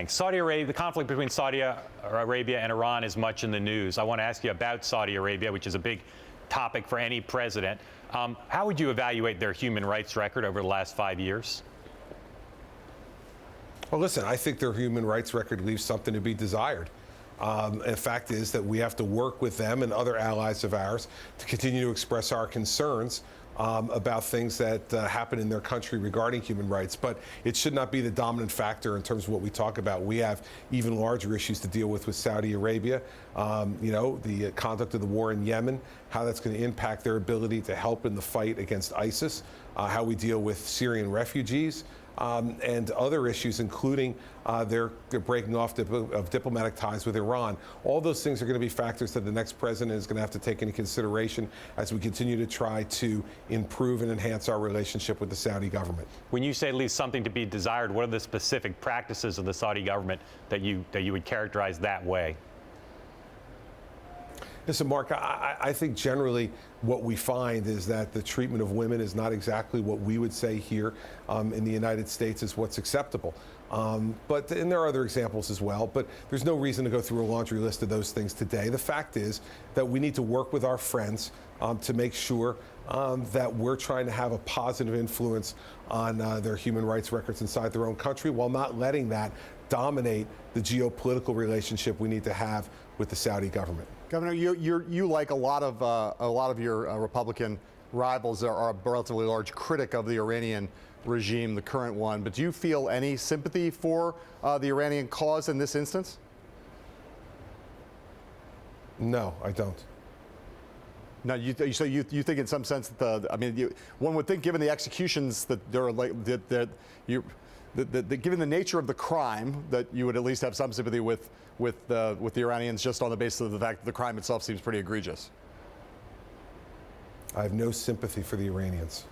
Saudi Arabia, the conflict between Saudi Arabia and Iran is much in the news. I want to ask you about Saudi Arabia, which is a big topic for any president. How would you evaluate their human rights record over the last 5 years? Well, listen, I think their human rights record leaves something to be desired. And the fact is that we have to work with them and other allies of ours to continue to express our concerns about things that happen in their country regarding human rights. But it should not be the dominant factor in terms of what we talk about. We have even larger issues to deal with Saudi Arabia. The conduct of the war in Yemen, how that's going to impact their ability to help in the fight against ISIS, how we deal with Syrian refugees, and other issues, including their breaking off of diplomatic ties with Iran. All those things are going to be factors that the next president is going to have to take into consideration as we continue to try to improve and enhance our relationship with the Saudi government. When you say leaves something to be desired, what are the specific practices of the Saudi government that you would characterize that way? Listen, Mark, I think generally what we find is that the treatment of women is not exactly what we would say here in the United States is what's acceptable. And there are other examples as well, but there's no reason to go through a laundry list of those things today. The fact is that we need to work with our friends to make sure that we're trying to have a positive influence on their human rights records inside their own country while not letting that dominate the geopolitical relationship we need to have with the Saudi government. Governor, you like a lot of your Republican rivals are a relatively large critic of the Iranian regime, the current one. But do you feel any sympathy for the Iranian cause in this instance? No, I don't. No, you think in some sense that one would think, given the executions that there are given the nature of the crime, that you would at least have some sympathy with the Iranians, just on the basis of the fact that the crime itself seems pretty egregious. I have no sympathy for the Iranians.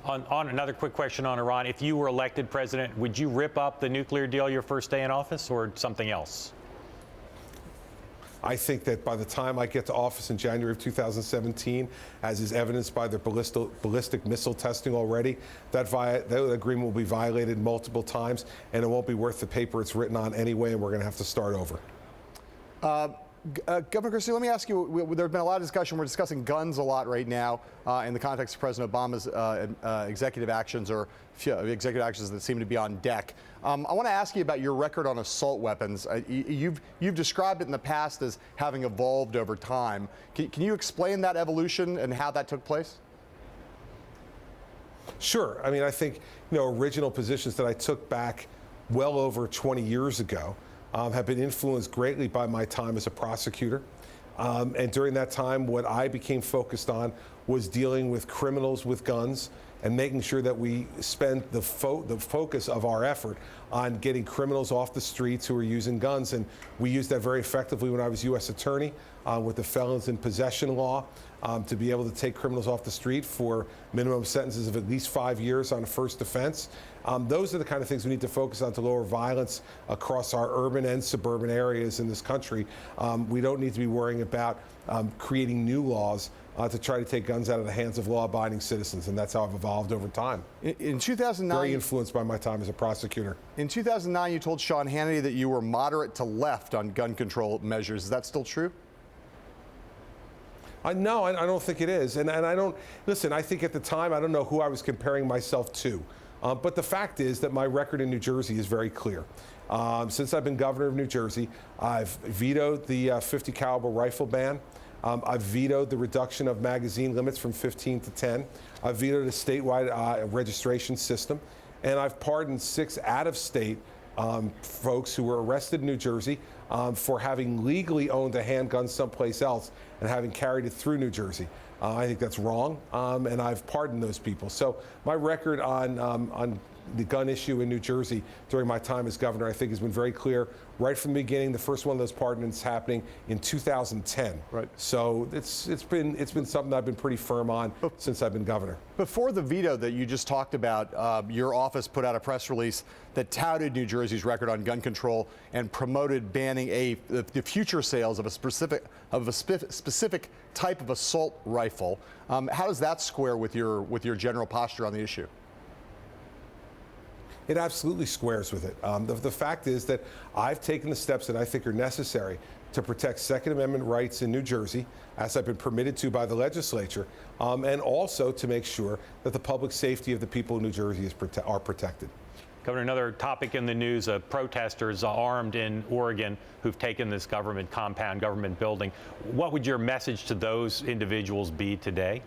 On another quick question on Iran, if you were elected president, would you rip up the nuclear deal your first day in office, or something else? I think that by the time I get to office in January of 2017, as is evidenced by their ballistic missile testing already, that agreement will be violated multiple times, and it won't be worth the paper it's written on anyway, and we're going to have to start over. Governor Christie, let me ask you, there's been a lot of discussion. We're discussing guns a lot right now in the context of President Obama's executive actions, or executive actions that seem to be on deck. I want to ask you about your record on assault weapons. You've described it in the past as having evolved over time. Can you explain that evolution and how that took place? Sure. I mean, I think, original positions that I took back well over 20 years ago have been influenced greatly by my time as a prosecutor. And during that time, what I became focused on was dealing with criminals with guns and making sure that we spent the focus of our effort on getting criminals off the streets who are using guns. And we used that very effectively when I was U.S. Attorney with the felons in possession law to be able to take criminals off the street for minimum sentences of at least 5 years on a first offense. Those are the kind of things we need to focus on to lower violence across our urban and suburban areas in this country. We don't need to be worrying about creating new laws to try to take guns out of the hands of law-abiding citizens, and that's how I've evolved over time. In 2009, very influenced by my time as a prosecutor. In 2009, you told Sean Hannity that you were moderate to left on gun control measures. Is that still true? No, I don't think it is. And I don't, listen, I think at the time, I don't know who I was comparing myself to. But the fact is that my record in New Jersey is very clear. Since I've been governor of New Jersey, I've vetoed the .50 caliber rifle ban. I've vetoed the reduction of magazine limits from 15 to 10. I've vetoed a statewide registration system. And I've pardoned 6 out-of-state folks who were arrested in New Jersey for having legally owned a handgun someplace else and having carried it through New Jersey. I think that's wrong, and I've pardoned those people. So my record on the gun issue in New Jersey during my time as governor, I think, has been very clear right from the beginning. The first one of those pardons happening in 2010. Right. So it's been something I've been pretty firm on since I've been governor. Before the veto that you just talked about, your office put out a press release that touted New Jersey's record on gun control and promoted banning the future sales of a specific type of assault rifle. How does that square with your general posture on the issue? It absolutely squares with it. The fact is that I've taken the steps that I think are necessary to protect Second Amendment rights in New Jersey, as I've been permitted to by the legislature, and also to make sure that the public safety of the people of New Jersey are protected. Governor, another topic in the news, protesters armed in Oregon who've taken this government compound, government building. What would your message to those individuals be today?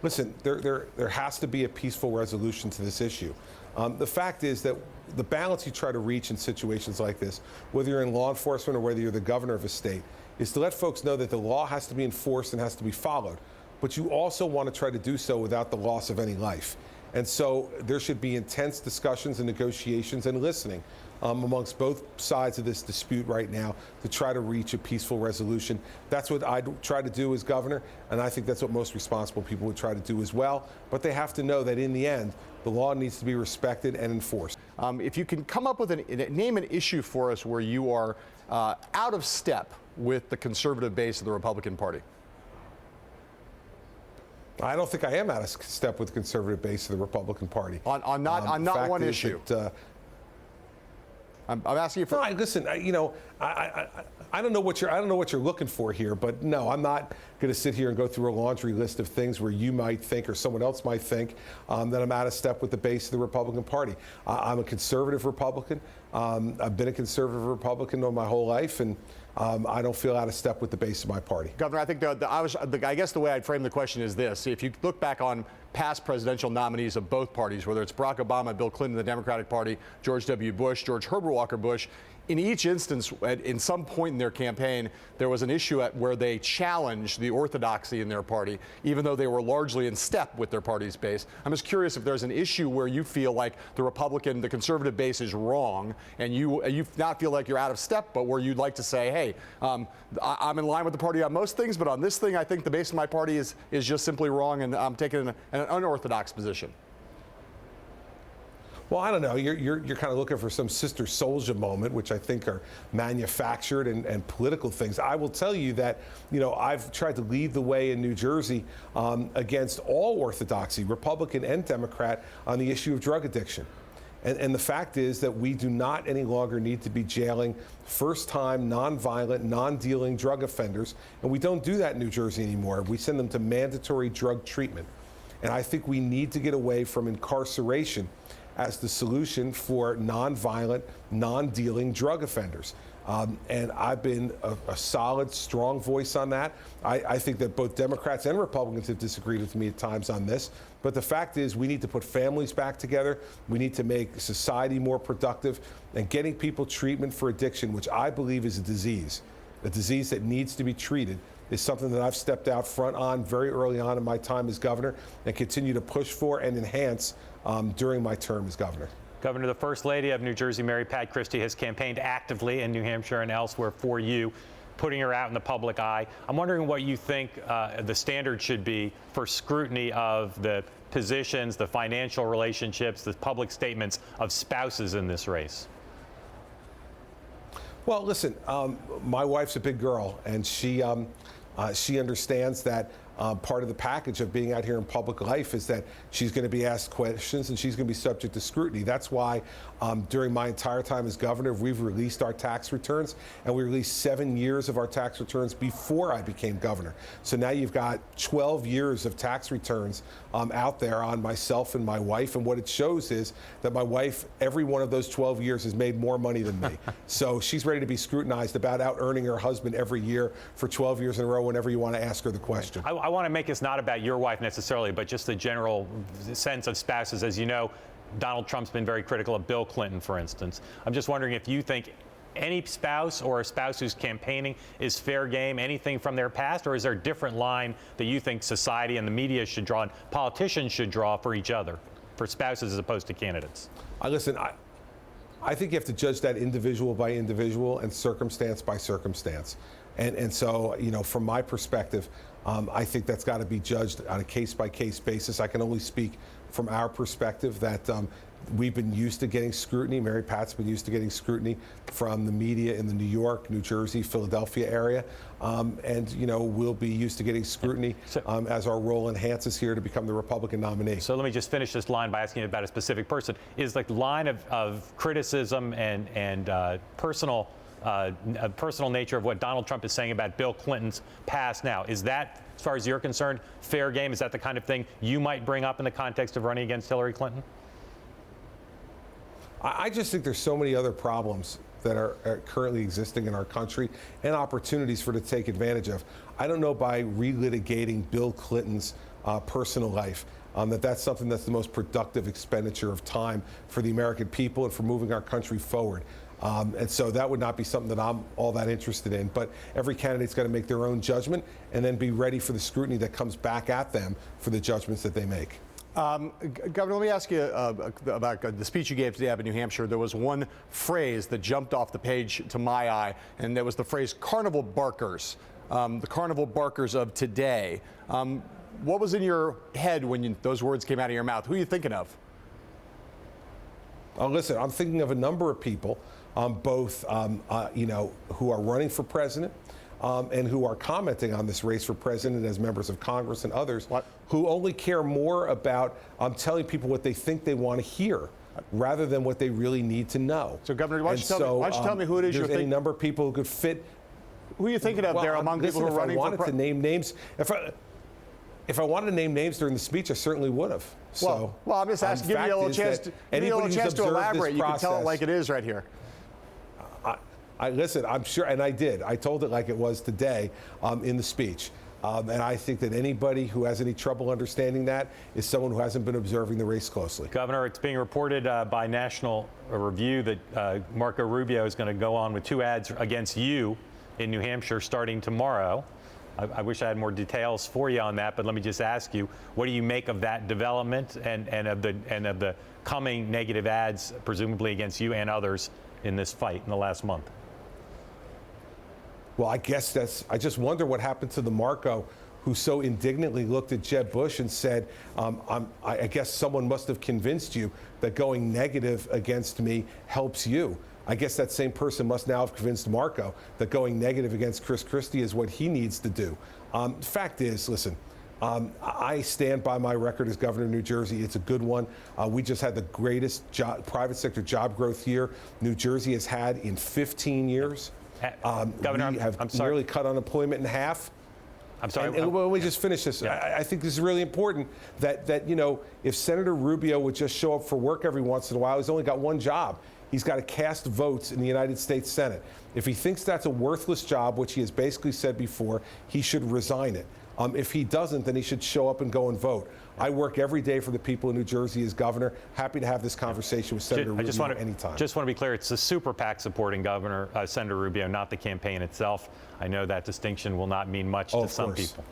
Listen, there has to be a peaceful resolution to this issue. The fact is that the balance you try to reach in situations like this, whether you're in law enforcement or whether you're the governor of a state, is to let folks know that the law has to be enforced and has to be followed. But you also want to try to do so without the loss of any life. And so there should be intense discussions and negotiations and listening amongst both sides of this dispute right now to try to reach a peaceful resolution. That's what I try to do as governor, and I think that's what most responsible people would try to do as well. But they have to know that in the end, the law needs to be respected and enforced. If you can come up with name an issue for us where you are out of step with the conservative base of the Republican Party. I don't think I am out of step with the conservative base of the Republican Party. On not one issue. I'm asking you for. No, listen. I don't know what you're looking for here, but no, I'm not going to sit here and go through a laundry list of things where you might think or someone else might think that I'm out of step with the base of the Republican Party. I'm a conservative Republican. I've been a conservative Republican all my whole life, and I don't feel out of step with the base of my party. Governor, I think I guess the way I'd frame the question is this. If you look back on past presidential nominees of both parties, whether it's Barack Obama, Bill Clinton, the Democratic Party, George W. Bush, George Herbert Walker Bush, in each instance, in some point in their campaign, there was an issue where they challenged the orthodoxy in their party, even though they were largely in step with their party's base. I'm just curious if there's an issue where you feel like the conservative base is wrong, and you not feel like you're out of step, but where you'd like to say, hey, I'm in line with the party on most things, but on this thing, I think the base of my party is just simply wrong, and I'm taking an unorthodox position. Well, I don't know. You're kind of looking for some Sister Souljah moment, which I think are manufactured and political things. I will tell you that, I've tried to lead the way in New Jersey against all orthodoxy, Republican and Democrat, on the issue of drug addiction. And the fact is that we do not any longer need to be jailing first-time, non-violent, non-dealing drug offenders. And we don't do that in New Jersey anymore. We send them to mandatory drug treatment. And I think we need to get away from incarceration as the solution for non-violent, non-dealing drug offenders. And I've been a solid, strong voice on that. I think that both Democrats and Republicans have disagreed with me at times on this. But the fact is, we need to put families back together. We need to make society more productive. And getting people treatment for addiction, which I believe is a disease that needs to be treated, is something that I've stepped out front on very early on in my time as governor and continue to push for and enhance during my term as governor. Governor, the First Lady of New Jersey, Mary Pat Christie, has campaigned actively in New Hampshire and elsewhere for you, putting her out in the public eye. I'm wondering what you think the standard should be for scrutiny of the positions, the financial relationships, the public statements of spouses in this race. Well, listen, my wife's a big girl, and she understands that part of the package of being out here in public life is that she's going to be asked questions and she's going to be subject to scrutiny. That's why during my entire time as governor, we've released our tax returns, and we released 7 years of our tax returns before I became governor. So now you've got 12 years of tax returns out there on myself and my wife, and what it shows is that my wife, every one of those 12 years, has made more money than me. So she's ready to be scrutinized about out-earning her husband every year for 12 years in a row whenever you want to ask her the question. I want to make this not about your wife necessarily, but just the general sense of spouses. As you know, Donald Trump's been very critical of Bill Clinton, for instance. I'm just wondering if you think any spouse or a spouse who's campaigning is fair game, anything from their past, or is there a different line that you think society and the media should draw and politicians should draw for each other, for spouses as opposed to candidates? Listen, I think you have to judge that individual by individual and circumstance by circumstance. And so, from my perspective, I think that's got to be judged on a case-by-case basis. I can only speak from our perspective that We've been used to getting scrutiny. Mary Pat's been used to getting scrutiny from the media in the New York, New Jersey, Philadelphia area. And, we'll be used to getting scrutiny as our role enhances here to become the Republican nominee. So let me just finish this line by asking you about a specific person. Is like the line of criticism and personal nature of what Donald Trump is saying about Bill Clinton's past now, is that, as far as you're concerned, fair game? Is that the kind of thing you might bring up in the context of running against Hillary Clinton? I just think there's so many other problems that are currently existing in our country and opportunities for to take advantage of. I don't know by relitigating Bill Clinton's personal life that's something that's the most productive expenditure of time for the American people and for moving our country forward. And so that would not be something that I'm all that interested in. But every candidate's got to make their own judgment and then be ready for the scrutiny that comes back at them for the judgments that they make. Governor, let me ask you about the speech you gave today up in New Hampshire. There was one phrase that jumped off the page to my eye, and that was the phrase Carnival Barkers, the Carnival Barkers of today. What was in your head when those words came out of your mouth? Who are you thinking of? Oh, listen, I'm thinking of a number of people, both who are running for president and who are commenting on this race for president as members of Congress and others who only care more about telling people what they think they want to hear rather than what they really need to know. So, Governor, why don't you tell me who it is you're thinking? There's any number of people who could fit. Who are you thinking of there among people who are running for president? If I wanted to name names, if I wanted to name names during the speech, I certainly would have. Well, I'm just asking, give me a little chance to elaborate. You can tell it like it is right here. Listen, I'm sure, and I did. I told it like it was today in the speech. And I think that anybody who has any trouble understanding that is someone who hasn't been observing the race closely. Governor, it's being reported by National Review that Marco Rubio is going to go on with 2 ads against you in New Hampshire starting tomorrow. I wish I had more details for you on that, but let me just ask you, what do you make of that development and of the coming negative ads, presumably against you and others in this fight in the last month? Well, I just wonder what happened to the Marco who so indignantly looked at Jeb Bush and said, I guess someone must have convinced you that going negative against me helps you. I guess that same person must now have convinced Marco that going negative against Chris Christie is what he needs to do. Fact is, listen, I stand by my record as governor of New Jersey. It's a good one. We just had the greatest private sector job growth year New Jersey has had in 15 years. Governor, we have I'm sorry. nearly cut unemployment in half. I'm sorry. And let me just finish this. Yeah. I think this is really important that if Senator Rubio would just show up for work every once in a while, he's only got one job. He's got to cast votes in the United States Senate. If he thinks that's a worthless job, which he has basically said before, he should resign it. If he doesn't, then he should show up and go and vote. I work every day for the people of New Jersey as governor. Happy to have this conversation with Senator Rubio anytime. Just want to be clear, it's the Super-PAC supporting Senator Rubio, not the campaign itself. I know that distinction will not mean much to some people.